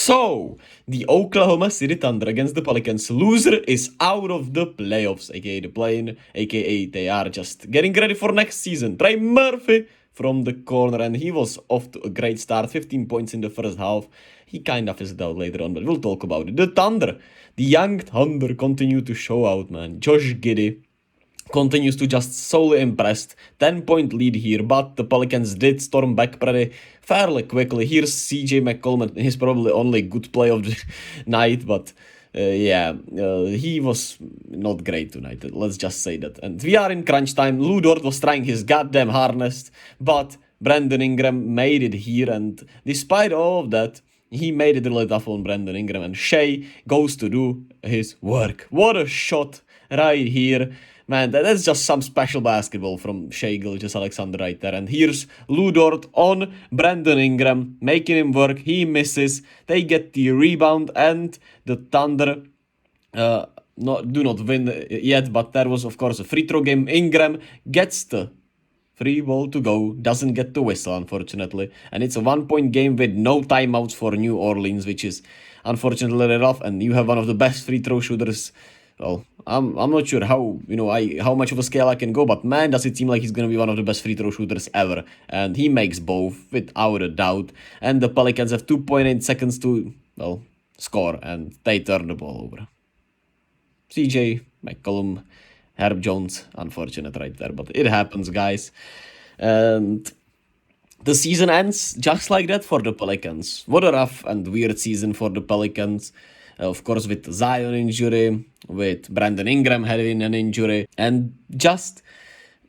So, the Oklahoma City Thunder against the Pelicans. Loser is out of the playoffs, aka the play-in, aka they are just getting ready for next season. Trey Murphy from the corner, and he was off to a great start. 15 points in the first half. He kind of fizzled out later on, but we'll talk about it. The Thunder, the young Thunder continue to show out, man. Josh Giddey continues to just solely impressed. 10-point lead here, but the Pelicans did storm back pretty fairly quickly. Here's CJ McCollum. He's probably only good play of the night, but he was not great tonight. Let's just say that. And we are in crunch time. Lou Dort was trying his goddamn hardest, but Brandon Ingram made it here, and despite all of that, he made it really tough on Brandon Ingram, and Shai goes to do his work. What a shot right here. Man, that's just some special basketball from Shai Gilgeous-Alexander right there. And here's Lou Dort on Brandon Ingram, making him work. He misses. They get the rebound, and the Thunder do not win yet. But there was, of course, a free throw game. Ingram gets the free ball to go. Doesn't get the whistle, unfortunately. And it's a 1-point game with no timeouts for New Orleans, which is unfortunately rough. And you have one of the best free throw shooters. Well, I'm not sure how much of a scale I can go, but man, does it seem like he's gonna be one of the best free throw shooters ever, and he makes both without a doubt. And the Pelicans have 2.8 seconds to score, and they turn the ball over. CJ McCollum, Herb Jones, unfortunate right there, but it happens, guys. And the season ends just like that for the Pelicans. What a rough and weird season for the Pelicans. Of course, with Zion injury, with Brandon Ingram having an injury, and just,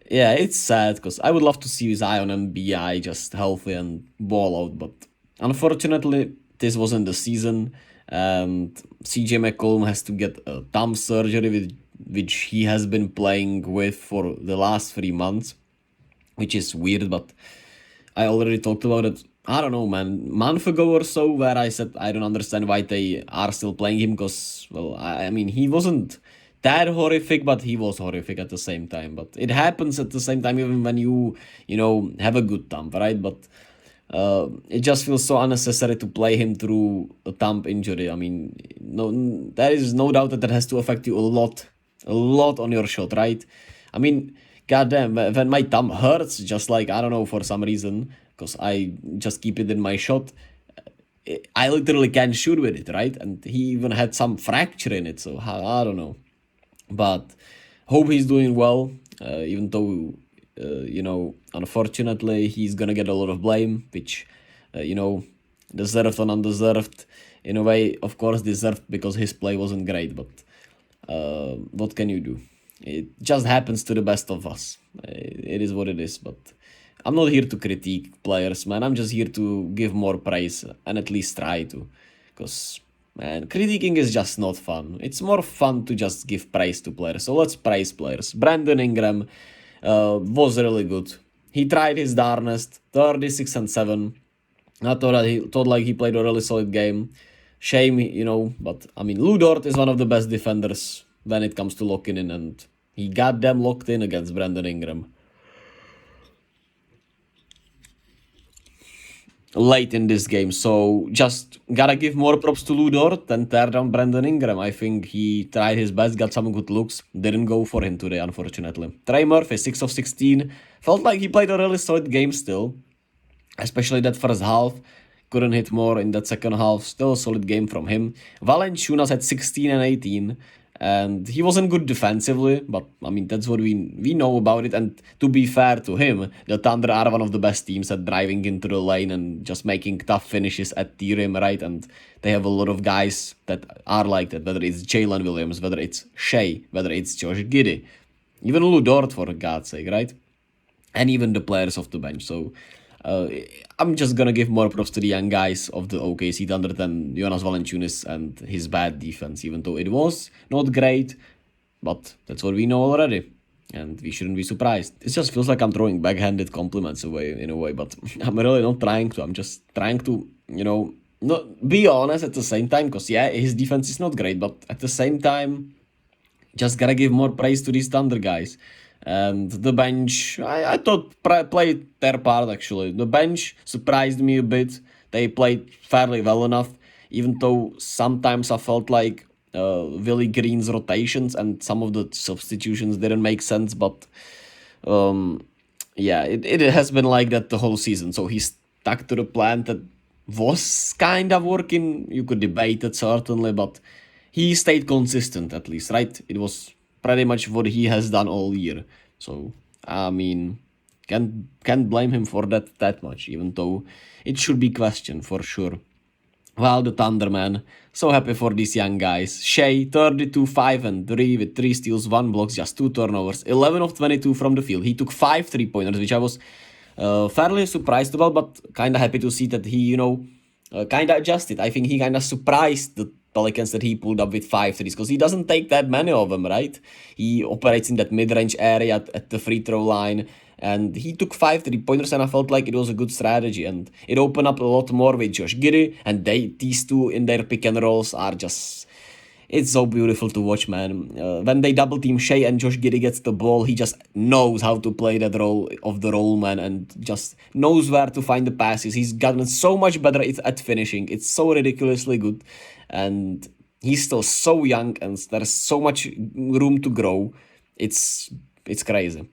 it's sad, because I would love to see Zion and BI just healthy and ball out, but unfortunately, this wasn't the season, and CJ McCollum has to get a thumb surgery, which he has been playing with for the last 3 months, which is weird, but I already talked about it. I don't know, man, month ago or so, where I said I don't understand why they are still playing him, because, well, I mean, he wasn't that horrific, but he was horrific at the same time. But it happens at the same time, even when you have a good thumb, right? But it just feels so unnecessary to play him through a thumb injury. I mean, there is no doubt that has to affect you a lot on your shot, right? I mean, goddamn, when my thumb hurts, just like, I don't know, for some reason, because I just keep it in my shot, I literally can't shoot with it, right? And he even had some fracture in it, so I don't know. But hope he's doing well, even though, unfortunately, he's gonna get a lot of blame, which, deserved or undeserved. In a way, of course, deserved, because his play wasn't great, but what can you do? It just happens to the best of us. It is what it is, but I'm not here to critique players, man. I'm just here to give more praise and at least try to. Because, man, critiquing is just not fun. It's more fun to just give praise to players. So let's praise players. Brandon Ingram was really good. He tried his darnest, 36 and 7. I thought like he played a really solid game. Shame, but I mean, Lou Dort is one of the best defenders when it comes to locking in, and he got them locked in against Brandon Ingram late in this game. So just gotta give more props to Lou Dort and tear down Brandon Ingram. I think he tried his best, got some good looks. Didn't go for him today, unfortunately. Trey Murphy, 6 of 16. Felt like he played a really solid game still, especially that first half. Couldn't hit more in that second half. Still a solid game from him. Valanciunas had 16 and 18. And he wasn't good defensively, but I mean, that's what we know about it. And to be fair to him, the Thunder are one of the best teams at driving into the lane and just making tough finishes at the rim, right? And they have a lot of guys that are like that, whether it's Jalen Williams, whether it's Shai, whether it's Josh Giddey, even Lou Dort, for God's sake, right? And even the players off the bench. So I'm just gonna give more props to the young guys of the OKC Thunder than Jonas Valanciunas and his bad defense, even though it was not great, but that's what we know already, and we shouldn't be surprised. It just feels like I'm throwing backhanded compliments away in a way, but I'm really not trying to. I'm just trying to, not be honest at the same time, because his defense is not great, but at the same time, just gotta give more praise to these Thunder guys. And the bench, I thought played their part, actually. The bench surprised me a bit. They played fairly well enough. even though sometimes I felt like Willie Green's rotations and some of the substitutions didn't make sense, but yeah, it has been like that the whole season. So he stuck to the plan that was kind of working. You could debate it certainly, but he stayed consistent at least, right? It was pretty much what he has done all year. So I mean, can't blame him for that much, even though it should be questioned for sure. Wow, the Thunder, man. So happy for these young guys. Shai, 32, 5 and 3 with 3 steals, 1 blocks, just 2 turnovers, 11 of 22 from the field. He took 5 3-pointers, which I was fairly surprised about, but kind of happy to see that he, kind of adjusted. I think he kind of surprised the Pelicans that he pulled up with 5 threes, because he doesn't take that many of them, right? He operates in that mid-range area at the free throw line, and he took 5 3-pointers, and I felt like it was a good strategy, and it opened up a lot more with Josh Giddey, and these two in their pick and rolls are just... It's so beautiful to watch, man. When they double team Shai and Josh Giddey gets the ball, he just knows how to play that role of the roll man and just knows where to find the passes. He's gotten so much better at finishing. It's so ridiculously good. And he's still so young and there's so much room to grow. It's crazy.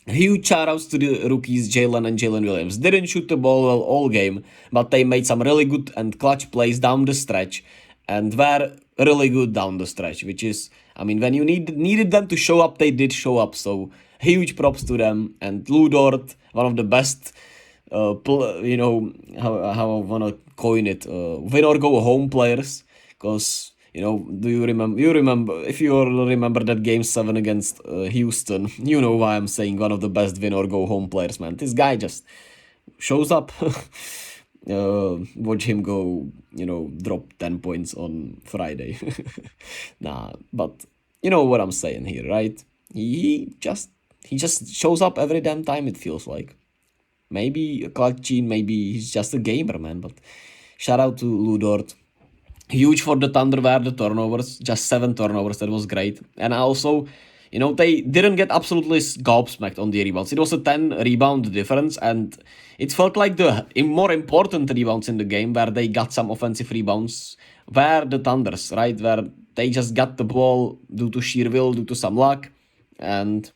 Huge shoutouts to the rookies Jalen and Jalen Williams. Didn't shoot the ball well all game, but they made some really good and clutch plays down the stretch and were really good down the stretch, which is, I mean, when you needed them to show up, they did show up. So huge props to them. And Lou Dort, one of the best, how I want to coin it, win or go home players, because... do you remember, if you all remember that game 7 against Houston, you know why I'm saying one of the best win or go home players, man. This guy just shows up. Watch him go, drop 10 points on Friday. Nah, but you know what I'm saying here, right? He just shows up every damn time, it feels like. Maybe a clutch gene, maybe he's just a gamer, man, but shout out to Lou Dort. Huge for the Thunder were the turnovers, just 7 turnovers, that was great. And also, they didn't get absolutely gobsmacked on the rebounds. It was a 10 rebound difference, and it felt like the more important rebounds in the game, where they got some offensive rebounds, were the Thunders, right? Where they just got the ball due to sheer will, due to some luck, and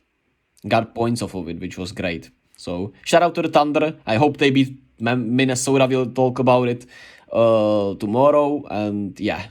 got points off of it, which was great. So, shout out to the Thunder. I hope they beat Minnesota. We'll talk about it tomorrow. And yeah,